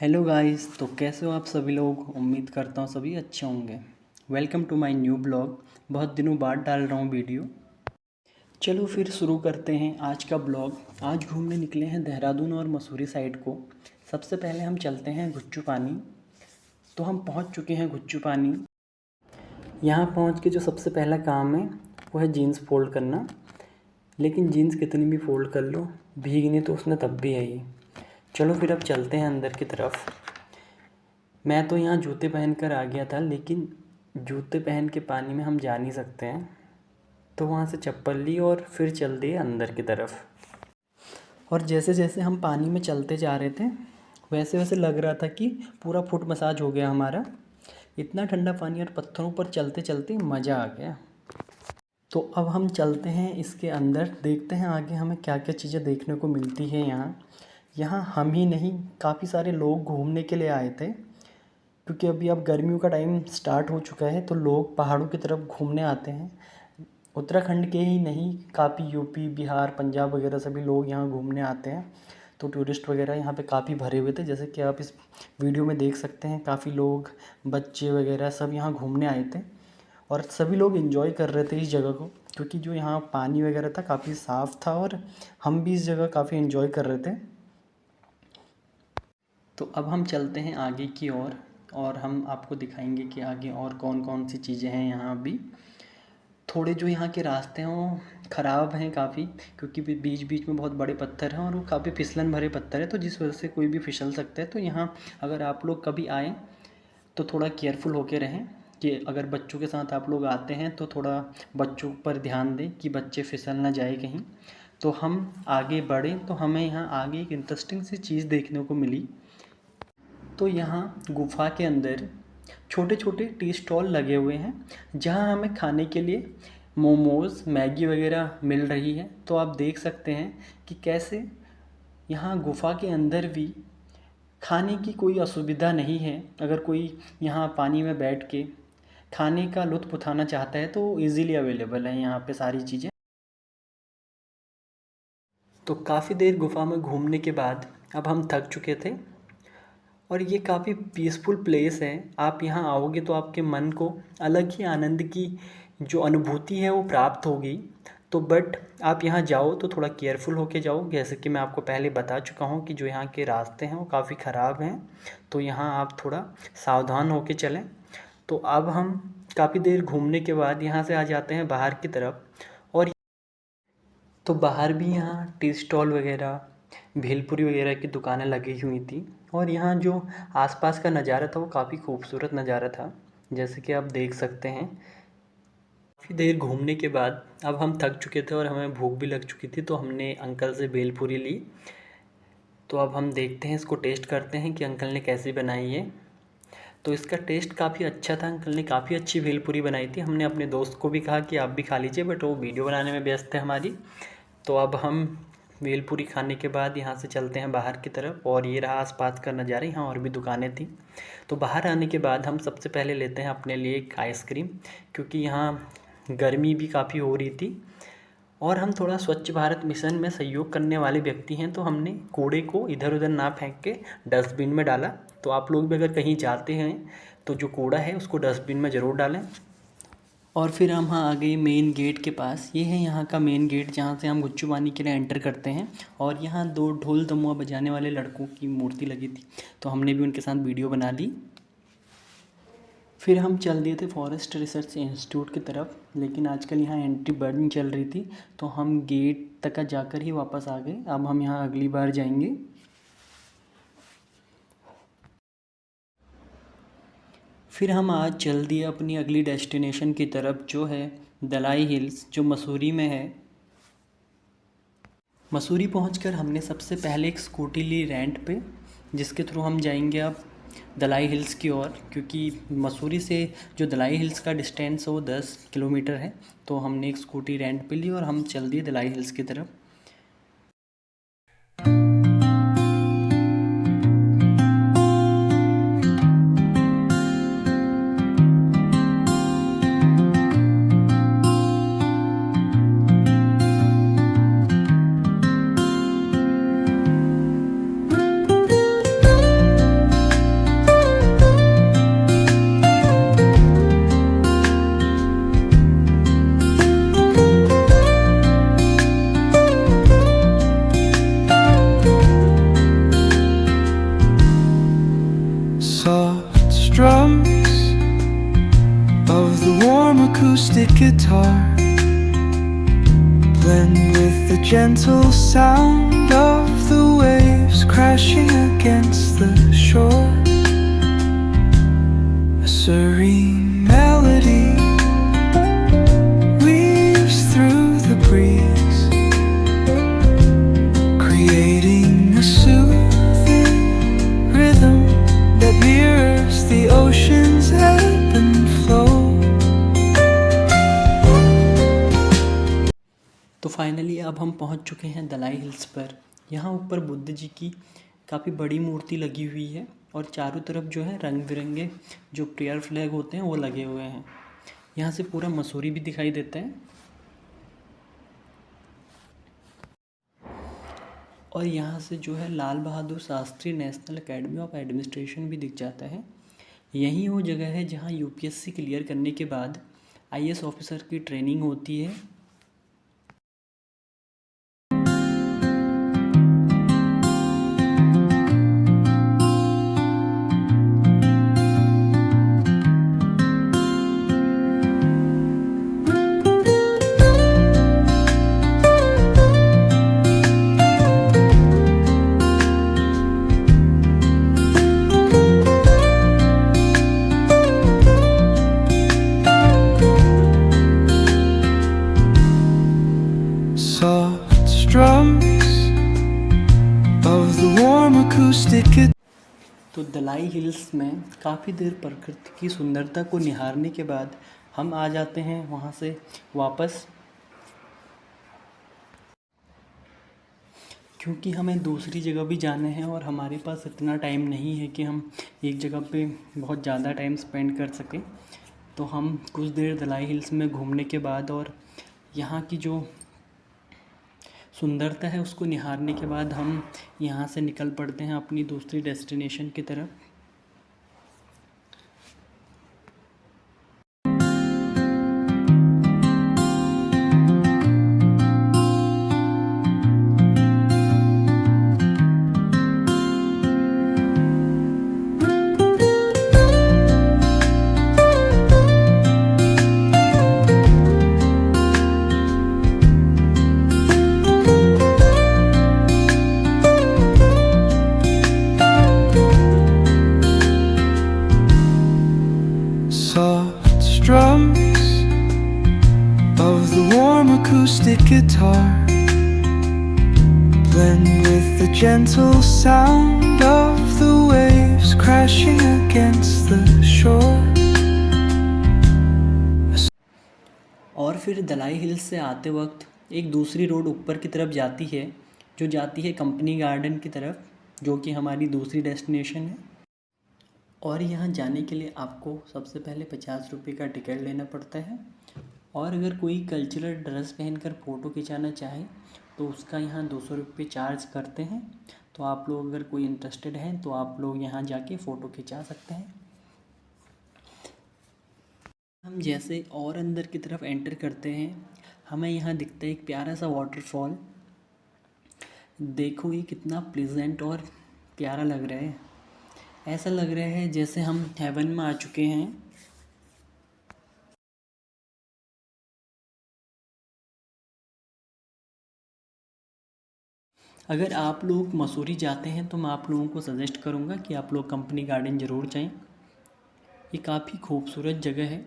Hello guys, तो कैसे हो आप सभी लोग। उम्मीद करता हूँ सभी अच्छे होंगे। Welcome to my new blog. बहुत दिनों बाद डाल रहा हूँ वीडियो। चलो फिर शुरू करते हैं आज का ब्लॉग। आज घूमने निकले हैं देहरादून और मसूरी साइड को। सबसे पहले हम चलते हैं गुच्चू पानी। तो हम पहुँच चुके हैं गुच्चू पानी। यहाँ पहुँच के जो सबसे पहला काम है वो है जीन्स फोल्ड करना। लेकिन जीन्स कितनी भी फोल्ड कर लो, भीगनी तो उसने तब भी है ही। चलो फिर अब चलते हैं अंदर की तरफ। मैं तो यहाँ जूते पहन कर आ गया था, लेकिन जूते पहन के पानी में हम जा नहीं सकते हैं। तो वहाँ से चप्पल ली और फिर चल दिए अंदर की तरफ। और जैसे जैसे हम पानी में चलते जा रहे थे वैसे वैसे लग रहा था कि पूरा फुट मसाज हो गया हमारा। इतना ठंडा पानी और पत्थरों पर चलते चलते मज़ा आ गया। तो अब हम चलते हैं इसके अंदर, देखते हैं आगे हमें क्या क्या चीज़ें देखने को मिलती है। यहाँ हम ही नहीं, काफ़ी सारे लोग घूमने के लिए आए थे, क्योंकि अभी अब गर्मियों का टाइम स्टार्ट हो चुका है तो लोग पहाड़ों की तरफ घूमने आते हैं। उत्तराखंड के ही नहीं, काफ़ी यूपी, बिहार, पंजाब वगैरह सभी लोग यहाँ घूमने आते हैं। तो टूरिस्ट वगैरह यहाँ पे काफ़ी भरे हुए थे, जैसे कि आप इस वीडियो में देख सकते हैं। काफ़ी लोग, बच्चे वगैरह सब यहाँ घूमने आए थे और सभी लोग एंजॉय कर रहे थे इस जगह को, क्योंकि जो यहाँ पानी वगैरह था काफ़ी साफ़ था और हम भी इस जगह काफ़ी एंजॉय कर रहे थे। तो अब हम चलते हैं आगे की ओर और हम आपको दिखाएंगे कि आगे और कौन कौन सी चीज़ें हैं। यहाँ भी थोड़े जो यहाँ के रास्ते हैं वो ख़राब हैं काफ़ी, क्योंकि बीच बीच में बहुत बड़े पत्थर हैं और वो काफ़ी फिसलन भरे पत्थर है, तो जिस वजह से कोई भी फिसल सकता है। तो यहाँ अगर आप लोग कभी आएँ तो थोड़ा केयरफुल होके रहें, कि अगर बच्चों के साथ आप लोग आते हैं तो थोड़ा बच्चों पर ध्यान दें कि बच्चे फिसल ना जाए कहीं। तो हम आगे बढ़े तो हमें यहाँ आगे एक इंटरेस्टिंग सी चीज़ देखने को मिली। तो यहाँ गुफ़ा के अंदर छोटे छोटे टी स्टॉल लगे हुए हैं, जहाँ हमें खाने के लिए मोमोज़, मैगी वगैरह मिल रही है। तो आप देख सकते हैं कि कैसे यहाँ गुफ़ा के अंदर भी खाने की कोई असुविधा नहीं है। अगर कोई यहाँ पानी में बैठ के खाने का लुत्फ़ उठाना चाहता है तो इजीली अवेलेबल है यहाँ पे सारी चीज़ें। तो काफ़ी देर गुफ़ा में घूमने के बाद अब हम थक चुके थे और ये काफ़ी पीसफुल प्लेस है। आप यहाँ आओगे तो आपके मन को अलग ही आनंद की जो अनुभूति है वो प्राप्त होगी। तो बट आप यहाँ जाओ तो थोड़ा केयरफुल होके जाओ, जैसे कि मैं आपको पहले बता चुका हूँ कि जो यहाँ के रास्ते हैं वो काफ़ी ख़राब हैं। तो यहाँ आप थोड़ा सावधान होके चलें। तो अब हम काफ़ी देर घूमने के बाद यहाँ से आ जाते हैं बाहर की तरफ। और तो बाहर भी यहाँ टी स्टॉल वगैरह, भेलपुरी वगैरह की दुकानें लगी हुई थी। और यहाँ जो आसपास का नज़ारा था वो काफ़ी खूबसूरत नज़ारा था, जैसे कि आप देख सकते हैं। काफ़ी देर घूमने के बाद अब हम थक चुके थे और हमें भूख भी लग चुकी थी, तो हमने अंकल से भेलपुरी ली। तो अब हम देखते हैं, इसको टेस्ट करते हैं कि अंकल ने कैसी बनाई है। तो इसका टेस्ट काफ़ी अच्छा था, अंकल ने काफ़ी अच्छी भेलपुरी बनाई थी। हमने अपने दोस्त को भी कहा कि आप भी खा लीजिए, बट वो वीडियो बनाने में व्यस्त है हमारी। तो अब हम भेलपुरी खाने के बाद यहाँ से चलते हैं बाहर की तरफ। और ये रहा आसपास का नज़ारा, यहाँ और भी दुकानें थी। तो बाहर आने के बाद हम सबसे पहले लेते हैं अपने लिए एक आइसक्रीम, क्योंकि यहाँ गर्मी भी काफ़ी हो रही थी और हम थोड़ा स्वच्छ भारत मिशन में सहयोग करने वाले व्यक्ति हैं। तो हमने कूड़े को इधर उधर ना फेंक के डस्टबिन में डाला। तो आप लोग भी अगर कहीं जाते हैं तो जो कूड़ा है उसको डस्टबिन में ज़रूर डालें। और फिर हम आ गए मेन गेट के पास। ये है यहाँ का मेन गेट, जहाँ से हम गुच्चू पानी के लिए एंटर करते हैं। और यहाँ दो ढोल दमुआ बजाने वाले लड़कों की मूर्ति लगी थी, तो हमने भी उनके साथ वीडियो बना ली। फिर हम चल दिए थे फॉरेस्ट रिसर्च इंस्टीट्यूट की तरफ, लेकिन आजकल यहाँ एंट्री बर्न चल रही थी तो हम गेट तक जाकर ही वापस आ गए। अब हम यहाँ अगली बार जाएंगे। फिर हम आज चल दिए अपनी अगली डेस्टिनेशन की तरफ, जो है दलाई हिल्स, जो मसूरी में है। मसूरी पहुंचकर हमने सबसे पहले एक स्कूटी ली रेंट पे, जिसके थ्रू हम जाएंगे अब दलाई हिल्स की ओर, क्योंकि मसूरी से जो दलाई हिल्स का डिस्टेंस है वो 10 किलोमीटर है। तो हमने एक स्कूटी रेंट पे ली और हम चल दिए दलाई हिल्स की तरफ। guitar, blend with the gentle sound of the waves crashing against the shore. A serene melody weaves through the breeze, creating a soothing rhythm that mirrors the ocean's ebb and flow. तो finally अब हम पहुंच चुके हैं Dalai hills पर। यहाँ ऊपर बुद्ध जी की काफ़ी बड़ी मूर्ति लगी हुई है और चारों तरफ जो है रंग बिरंगे जो प्रेयर फ्लैग होते हैं वो लगे हुए हैं। यहाँ से पूरा मसूरी भी दिखाई देता है और यहाँ से जो है Lal Bahadur Shastri national academy of administration भी दिख जाता है। यही वो जगह है जहाँ यूपीएससी क्लियर करने के बाद आईएएस ऑफिसर की ट्रेनिंग होती है। Soft strums of the warm acoustic guitar. तो दलाई हिल्स में काफ़ी देर प्रकृति की सुंदरता को निहारने के बाद हम आ जाते हैं वहाँ से वापस, क्योंकि हमें दूसरी जगह भी जाना है और हमारे पास इतना टाइम नहीं है कि हम एक जगह पे बहुत ज़्यादा टाइम स्पेंड कर सकें। तो हम कुछ देर दलाई हिल्स में घूमने के बाद और यहाँ की जो सुंदरता है उसको निहारने के बाद हम यहाँ से निकल पड़ते हैं अपनी दूसरी डेस्टिनेशन की तरफ। Soft strums of the warm acoustic guitar, blend with the gentle sound of the waves crashing against the shore. और फिर दलाई हिल्स से आते वक्त एक दूसरी रोड ऊपर की तरफ जाती है जो जाती है कंपनी गार्डन की तरफ, जो कि हमारी दूसरी डेस्टिनेशन है। और यहाँ जाने के लिए आपको सबसे पहले 50 रुपये का टिकट लेना पड़ता है और अगर कोई कल्चरल ड्रेस पहनकर फ़ोटो खिंचाना चाहे तो उसका यहाँ 200 रुपये चार्ज करते हैं। तो आप लोग अगर कोई इंटरेस्टेड हैं तो आप लोग यहाँ जाके फ़ोटो खिंचा सकते हैं। हम जैसे और अंदर की तरफ एंटर करते हैं हमें यहाँ दिखता है एक प्यारा सा वाटरफॉल। देखो ये कितना प्लेजेंट और प्यारा लग रहा है, ऐसा लग रहा है जैसे हम हेवन में आ चुके हैं। अगर आप लोग मसूरी जाते हैं तो मैं आप लोगों को सजेस्ट करूंगा कि आप लोग कंपनी गार्डन ज़रूर जाएं। ये काफ़ी खूबसूरत जगह है।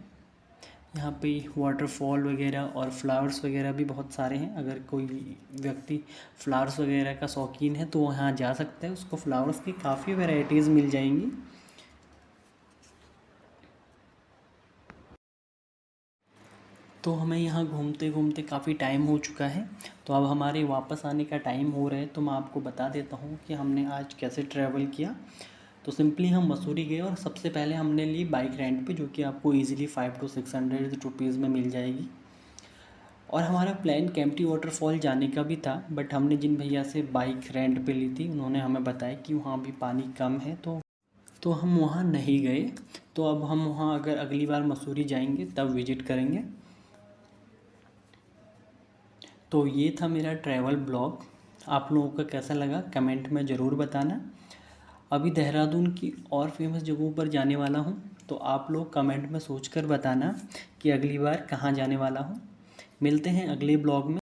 यहाँ पे वाटरफॉल वगैरह और फ्लावर्स वगैरह भी बहुत सारे हैं। अगर कोई व्यक्ति फ्लावर्स वगैरह का शौकीन है तो वो यहाँ जा सकता है, उसको फ्लावर्स की काफ़ी वैरायटीज़ मिल जाएंगी। तो हमें यहाँ घूमते घूमते काफ़ी टाइम हो चुका है, तो अब हमारे वापस आने का टाइम हो रहा है। तो मैं आपको बता देता हूँ कि हमने आज कैसे ट्रैवल किया। तो सिंपली हम मसूरी गए और सबसे पहले हमने ली बाइक रेंट पे, जो कि आपको इजीली 500 to 600 रुपीज़ में मिल जाएगी। और हमारा प्लान केम्प्टी वाटरफॉल जाने का भी था, बट हमने जिन भैया से बाइक रेंट पे ली थी उन्होंने हमें बताया कि वहाँ भी पानी कम है, तो हम वहाँ नहीं गए। तो अब हम वहाँ अगर अगली बार मसूरी जाएंगे तब विज़िट करेंगे। तो ये था मेरा ट्रैवल ब्लॉग। आप लोगों का कैसा लगा कमेंट में ज़रूर बताना। अभी देहरादून की और फेमस जगहों पर जाने वाला हूँ, तो आप लोग कमेंट में सोच कर बताना कि अगली बार कहाँ जाने वाला हूँ। मिलते हैं अगले ब्लॉग में।